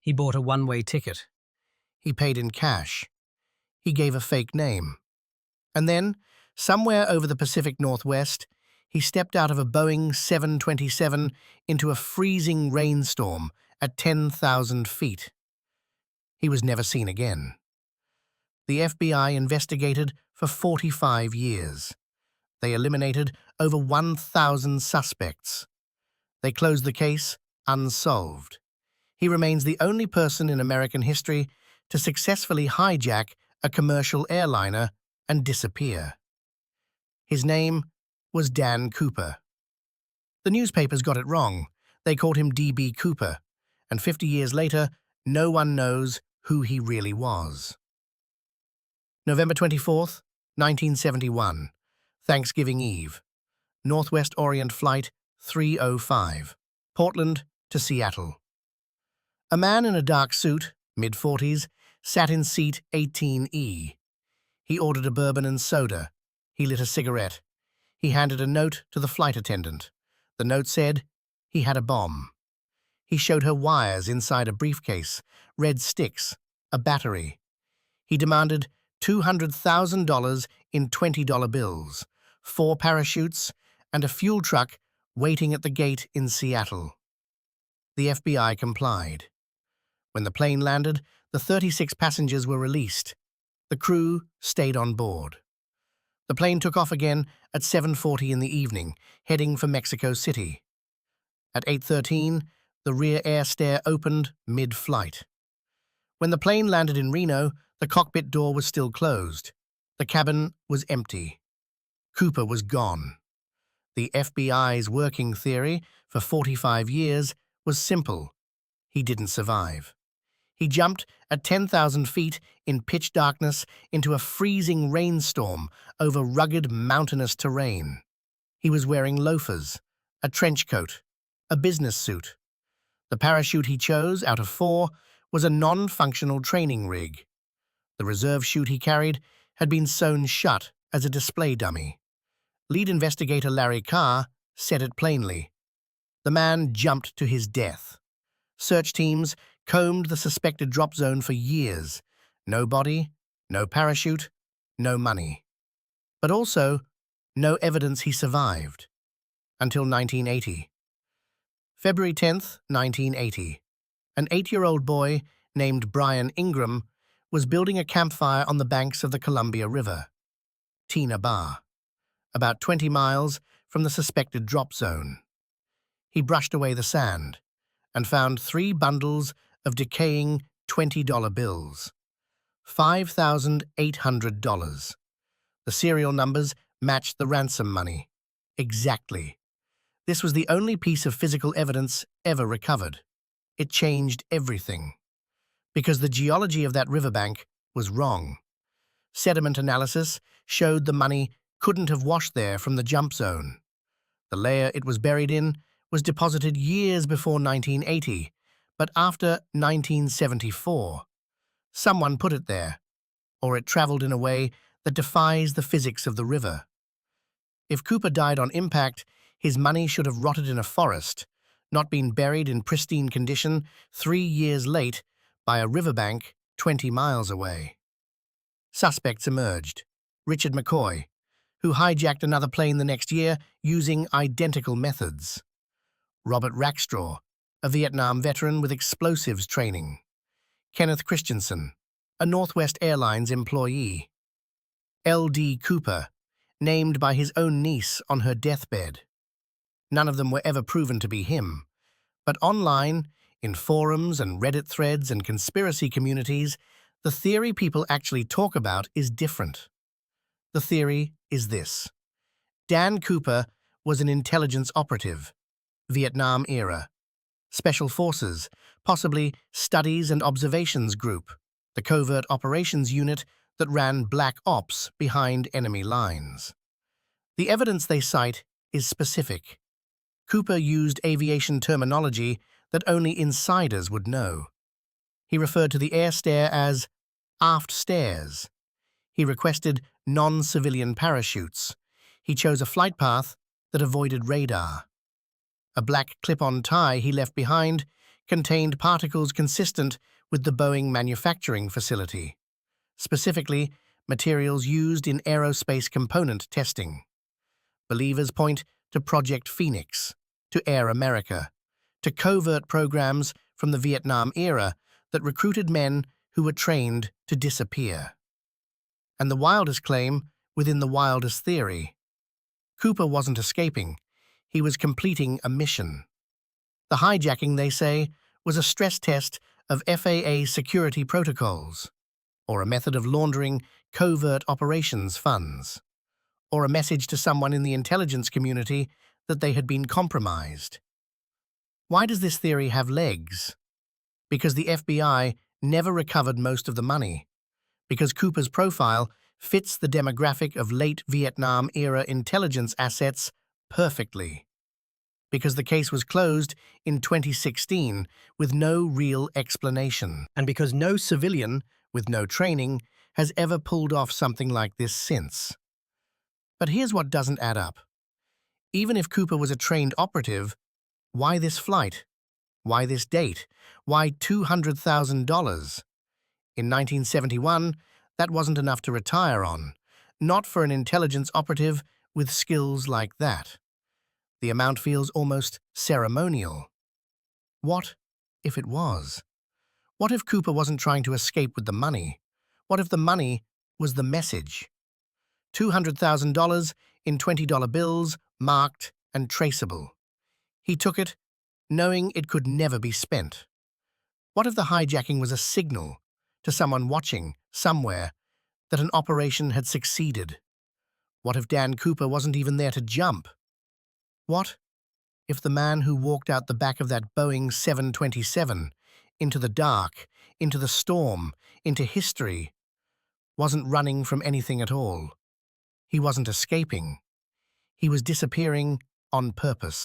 He bought a one-way ticket. He paid in cash. He gave a fake name. And then, somewhere over the Pacific Northwest, he stepped out of a Boeing 727 into a freezing rainstorm at 10,000 feet. He was never seen again. The FBI investigated for 45 years. They eliminated over 1,000 suspects. They closed the case unsolved. He remains the only person in American history to successfully hijack a commercial airliner and disappear. His name was Dan Cooper. The newspapers got it wrong. They called him DB Cooper, and 50 years later, no one knows who he really was. November 24th, 1971, Thanksgiving Eve, Northwest Orient Flight 305, Portland to Seattle. A man in a dark suit, mid-40s, sat in seat 18E. He ordered a bourbon and soda. He lit a cigarette. He handed a note to the flight attendant. The note said he had a bomb. He showed her wires inside a briefcase, red sticks, a battery. He demanded $200,000 in $20 bills, 4 parachutes, and a fuel truck waiting at the gate in Seattle. The FBI complied. When the plane landed, the 36 passengers were released. The crew stayed on board. The plane took off again at 7:40 in the evening, heading for Mexico City. At 8:13, the rear air stair opened mid-flight. When the plane landed in Reno, the cockpit door was still closed. The cabin was empty. Cooper was gone. The FBI's working theory for 45 years was simple. He didn't survive. He jumped at 10,000 feet in pitch darkness into a freezing rainstorm over rugged mountainous terrain. He was wearing loafers, a trench coat, a business suit. The parachute he chose out of 4 was a non-functional training rig. The reserve chute he carried had been sewn shut as a display dummy. Lead investigator Larry Carr said it plainly. The man jumped to his death. Search teams combed the suspected drop zone for years. No body, no parachute, no money. But also, no evidence he survived. Until 1980. February 10th, 1980. An 8-year-old boy named Brian Ingram was building a campfire on the banks of the Columbia River, Tina Bar, about 20 miles from the suspected drop zone. He brushed away the sand and found 3 bundles of decaying $20 bills, $5,800. The serial numbers matched the ransom money. Exactly. This was the only piece of physical evidence ever recovered. It changed everything. Because the geology of that riverbank was wrong. Sediment analysis showed the money couldn't have washed there from the jump zone. The layer it was buried in was deposited years before 1980, but after 1974. Someone put it there, or it traveled in a way that defies the physics of the river. If Cooper died on impact, his money should have rotted in a forest, not been buried in pristine condition 3 years late by a riverbank 20 miles away. Suspects emerged. Richard McCoy, who hijacked another plane the next year using identical methods. Robert Rackstraw, a Vietnam veteran with explosives training. Kenneth Christensen, a Northwest Airlines employee. L.D. Cooper, named by his own niece on her deathbed. None of them were ever proven to be him, but online, in forums and Reddit threads and conspiracy communities, the theory people actually talk about is different. The theory is this. Dan Cooper was an intelligence operative, Vietnam era, Special Forces, possibly Studies and Observations Group, the covert operations unit that ran black ops behind enemy lines. The evidence they cite is specific. Cooper used aviation terminology that only insiders would know. He referred to the air stair as aft stairs. He requested non-civilian parachutes. He chose a flight path that avoided radar. A black clip-on tie he left behind contained particles consistent with the Boeing manufacturing facility, specifically materials used in aerospace component testing. Believers point to Project Phoenix, to Air America, to covert programs from the Vietnam era that recruited men who were trained to disappear. And the wildest claim within the wildest theory: Cooper wasn't escaping, he was completing a mission. The hijacking, they say, was a stress test of FAA security protocols, or a method of laundering covert operations funds, or a message to someone in the intelligence community that they had been compromised. Why does this theory have legs? Because the FBI never recovered most of the money, because Cooper's profile fits the demographic of late Vietnam-era intelligence assets perfectly, because the case was closed in 2016 with no real explanation, and because no civilian with no training has ever pulled off something like this since. But here's what doesn't add up. Even if Cooper was a trained operative, why this flight? Why this date? Why $200,000? In 1971, that wasn't enough to retire on, not for an intelligence operative with skills like that. The amount feels almost ceremonial. What if it was? What if Cooper wasn't trying to escape with the money? What if the money was the message? $200,000 in $20 bills, marked and traceable. He took it, knowing it could never be spent. What if the hijacking was a signal to someone watching, somewhere, that an operation had succeeded? What if Dan Cooper wasn't even there to jump? What if the man who walked out the back of that Boeing 727, into the dark, into the storm, into history, wasn't running from anything at all? He wasn't escaping. He was disappearing on purpose.